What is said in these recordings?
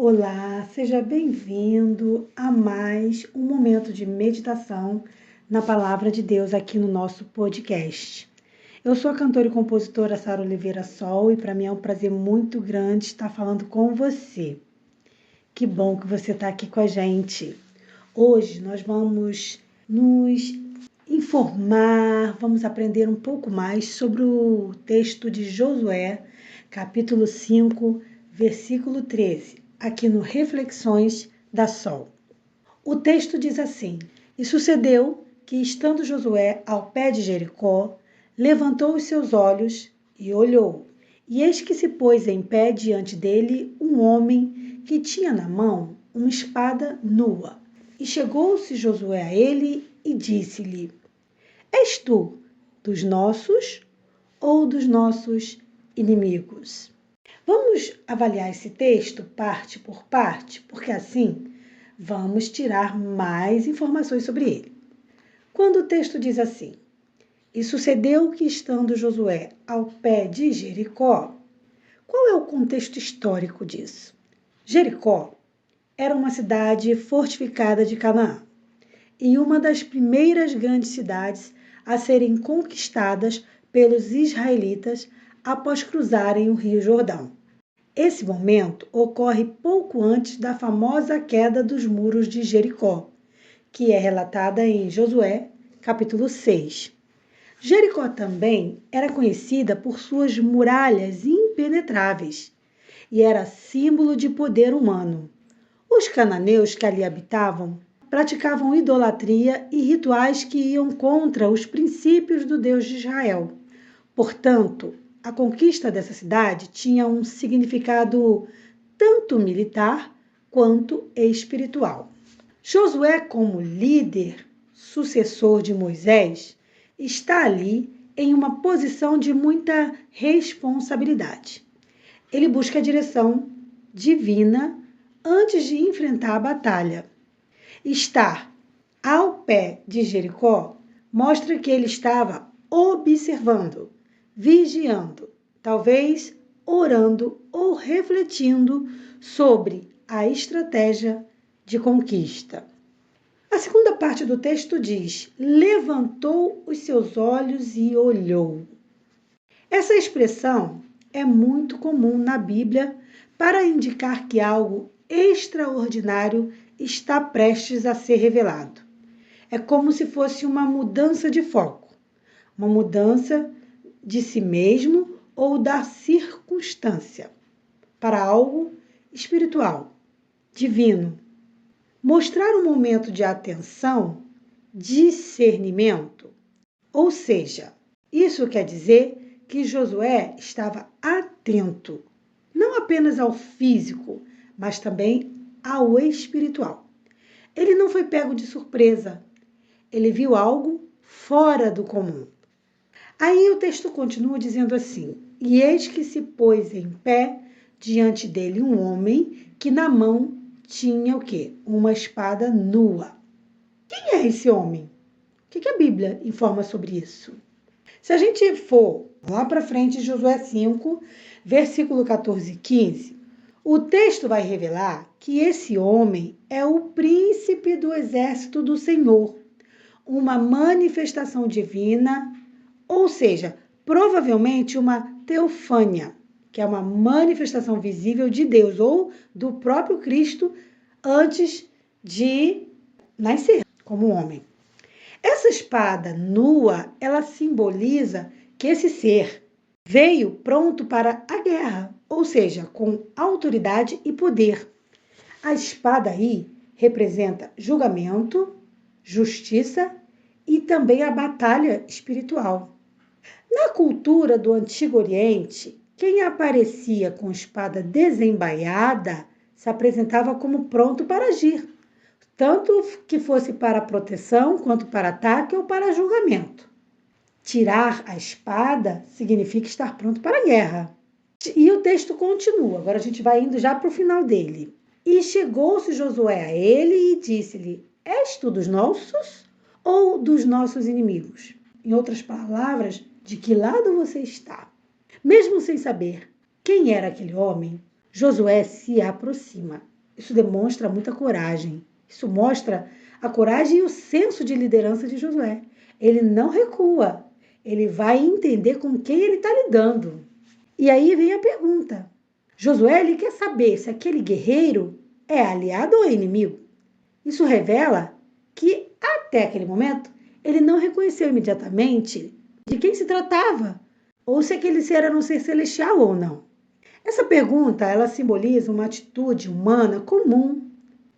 Olá, seja bem-vindo a mais um momento de meditação na Palavra de Deus aqui no nosso podcast. Eu sou a cantora e compositora Sara Oliveira Sol e para mim é um prazer muito grande estar falando com você. Que bom que você está aqui com a gente. Hoje nós vamos nos informar, vamos aprender um pouco mais sobre o texto de Josué, capítulo 5, versículo 13. Aqui no Reflexões da Sol. O texto diz assim: E sucedeu que, estando Josué ao pé de Jericó, levantou os seus olhos e olhou. E eis que se pôs em pé diante dele um homem que tinha na mão uma espada nua. E chegou-se Josué a ele e disse-lhe: És tu dos nossos ou dos nossos inimigos? Vamos avaliar esse texto parte por parte, porque assim vamos tirar mais informações sobre ele. Quando o texto diz assim: E sucedeu que, estando Josué ao pé de Jericó, qual é o contexto histórico disso? Jericó era uma cidade fortificada de Canaã e uma das primeiras grandes cidades a serem conquistadas pelos israelitas após cruzarem o Rio Jordão. Esse momento ocorre pouco antes da famosa queda dos muros de Jericó, que é relatada em Josué, capítulo 6. Jericó também era conhecida por suas muralhas impenetráveis e era símbolo de poder humano. Os cananeus que ali habitavam praticavam idolatria e rituais que iam contra os princípios do Deus de Israel. Portanto, a conquista dessa cidade tinha um significado tanto militar quanto espiritual. Josué, como líder, sucessor de Moisés, está ali em uma posição de muita responsabilidade. Ele busca a direção divina antes de enfrentar a batalha. Estar ao pé de Jericó mostra que ele estava observando, vigiando, talvez orando ou refletindo sobre a estratégia de conquista. A segunda parte do texto diz: levantou os seus olhos e olhou. Essa expressão é muito comum na Bíblia para indicar que algo extraordinário está prestes a ser revelado. É como se fosse uma mudança de foco, uma mudança de si mesmo ou da circunstância para algo espiritual, divino. Mostrar um momento de atenção, discernimento. Ou seja, isso quer dizer que Josué estava atento, não apenas ao físico, mas também ao espiritual. Ele não foi pego de surpresa. Ele viu algo fora do comum. Aí o texto continua dizendo assim: E eis que se pôs em pé diante dele um homem que na mão tinha o quê? Uma espada nua. Quem é esse homem? O que a Bíblia informa sobre isso? Se a gente for lá para frente, Josué 5, versículo 14 e 15, o texto vai revelar que esse homem é o príncipe do exército do Senhor, uma manifestação divina, ou seja, provavelmente uma teofânia, que é uma manifestação visível de Deus ou do próprio Cristo antes de nascer como homem. Essa espada nua, ela simboliza que esse ser veio pronto para a guerra, ou seja, com autoridade e poder. A espada aí representa julgamento, justiça e também a batalha espiritual. Na cultura do Antigo Oriente, quem aparecia com espada desembaiada se apresentava como pronto para agir, tanto que fosse para proteção, quanto para ataque ou para julgamento. Tirar a espada significa estar pronto para a guerra. E o texto continua, agora a gente vai indo já para o final dele. E chegou-se Josué a ele e disse-lhe: És tu dos nossos ou dos nossos inimigos? Em outras palavras, de que lado você está? Mesmo sem saber quem era aquele homem, Josué se aproxima. Isso demonstra muita coragem. Isso mostra a coragem e o senso de liderança de Josué. Ele não recua. Ele vai entender com quem ele está lidando. E aí vem a pergunta. Josué ele quer saber se aquele guerreiro é aliado ou inimigo. Isso revela que, até aquele momento, ele não reconheceu imediatamente de quem se tratava, ou se aquele ser era um ser celestial ou não. Essa pergunta, ela simboliza uma atitude humana comum.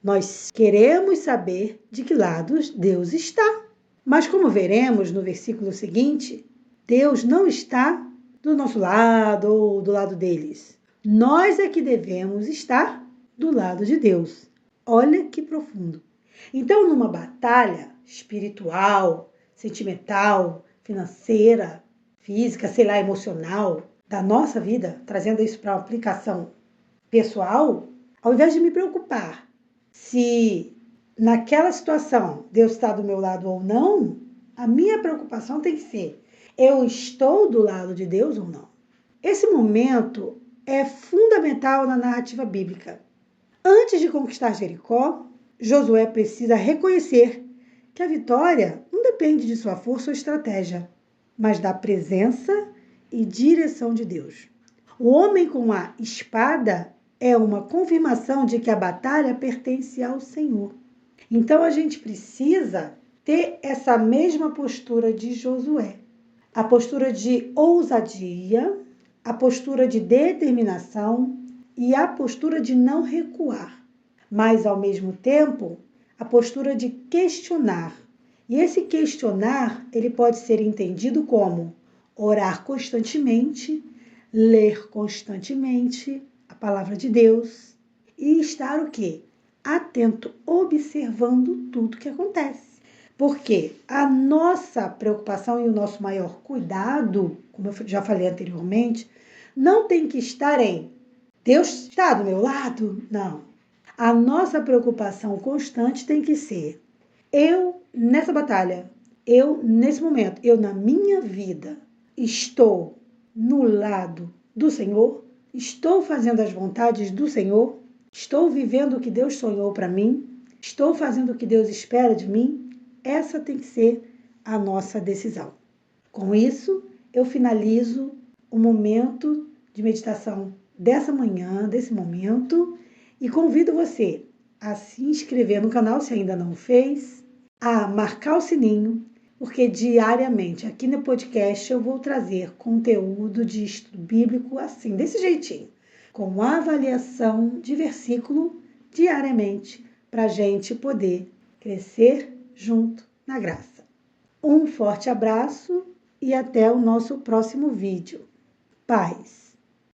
Nós queremos saber de que lado Deus está. Mas como veremos no versículo seguinte, Deus não está do nosso lado ou do lado deles. Nós é que devemos estar do lado de Deus. Olha que profundo. Então, numa batalha espiritual, sentimental, financeira, física, sei lá, emocional, da nossa vida, trazendo isso para uma aplicação pessoal, ao invés de me preocupar se naquela situação Deus está do meu lado ou não, a minha preocupação tem que ser: eu estou do lado de Deus ou não? Esse momento é fundamental na narrativa bíblica. Antes de conquistar Jericó, Josué precisa reconhecer que a vitória não depende de sua força ou estratégia, mas da presença e direção de Deus. O homem com a espada é uma confirmação de que a batalha pertence ao Senhor. Então a gente precisa ter essa mesma postura de Josué. A postura de ousadia, a postura de determinação e a postura de não recuar. Mas, ao mesmo tempo, a postura de questionar. E esse questionar, ele pode ser entendido como orar constantemente, ler constantemente a palavra de Deus e estar o quê? Atento, observando tudo que acontece. Porque a nossa preocupação e o nosso maior cuidado, como eu já falei anteriormente, não tem que estar em Deus está do meu lado? Não. A nossa preocupação constante tem que ser: eu nessa batalha, eu nesse momento, eu na minha vida, estou no lado do Senhor? Estou fazendo as vontades do Senhor? Estou vivendo o que Deus sonhou para mim? Estou fazendo o que Deus espera de mim? Essa tem que ser a nossa decisão. Com isso, eu finalizo o momento de meditação dessa manhã, desse momento, e convido você a se inscrever no canal se ainda não fez, a marcar o sininho, porque diariamente aqui no podcast eu vou trazer conteúdo de estudo bíblico assim, desse jeitinho, com avaliação de versículo diariamente, para a gente poder crescer junto na graça. Um forte abraço e até o nosso próximo vídeo. Paz!